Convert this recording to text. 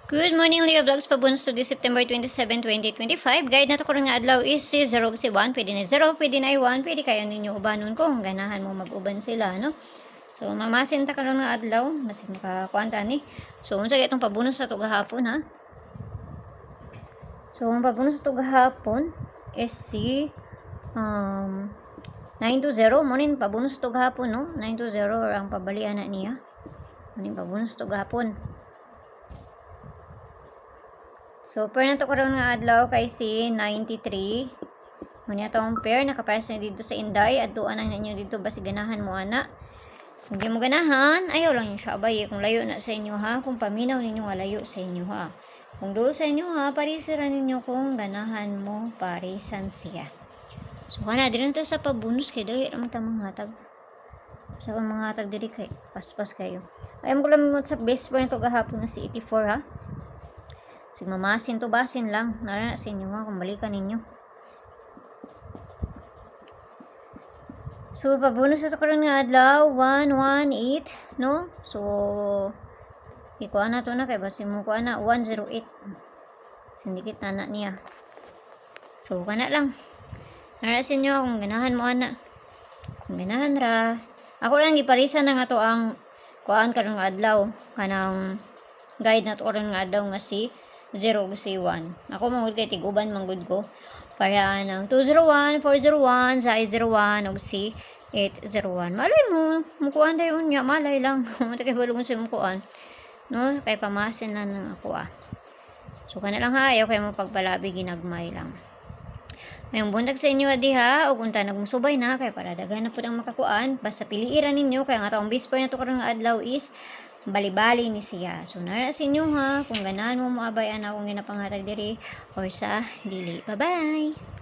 Good morning, Leo Vlogs. Pabunso to September 27, 2025. Guide na to ko nga adlaw is si 0 si 1. Pwede na 0, pwede na 1. Pwede kayo ninyo ubanon kung ganahan mo mag-uban sila, no? So, mamasin ta karon nga adlaw. Masin makakuanta ni. So, unsa itong pabunus sa to gahapon, ha? So, ang pabunus sa to gahapon is si 920. Munin pabunus sa to gahapon, no? 920 ang pabalian na niya. Munin pabunus sa to gahapon. So, pair na to karon nga adlaw kay si 93. Muna itong pair, nakapares na dito sa Inday. At doon ang ninyo dito, basi ganahan mo, ana. Hindi mo ganahan, ayaw lang yung siya abay. Kung layo na sa inyo, ha. Kung paminaw ninyo nga layo sa inyo, ha. Kung doon sa inyo, ha, parisiran ninyo kung ganahan mo, parisan siya. So, kana, din to sa pabunus kay dahil ang tamang hatag. Sa mga hatag diri kay paspas kayo. Ayam ko lang mo sa best friend to gahapon na si 84, ha. Sige, mamasin to basin lang. Nara na sa inyo ha, kung balikan ninyo. So, pabunus sa karon nga adlaw, 118, no? So, ikuha na to na, kay basi mo kuha na, 108. Sindikit na niya. So, kana lang. Nara sa inyo kung ganahan mo, ana. Kung ganahan ra. Ako lang, iparisan na nga to ang kuhaan karon nga adlaw. Kanang guide na to karon nga adlaw nga si 0 si 1. Ako mangud kay tiguban manggod ko. Para ng 201, 401, sa 01 ug si 801. Malay mo, mukuan tayo unya, malay lang. Mata kay balungon sa mukuan. No, kay pamasin na nang ako ah. So kana lang ha, ayaw kay mo pagpalabi ginagmay lang. Ngayong bundag sa inyo diha, o kung tanag musubay na, kay para daghan na po ang makakuan, basta piliiran ninyo, kaya nga taong bisper na to karong adlaw is bali-bali ni siya. So, nara sa inyo ha, kung ganahan mo moabayan akong ginapanghatag diri or sa dili. Bye-bye!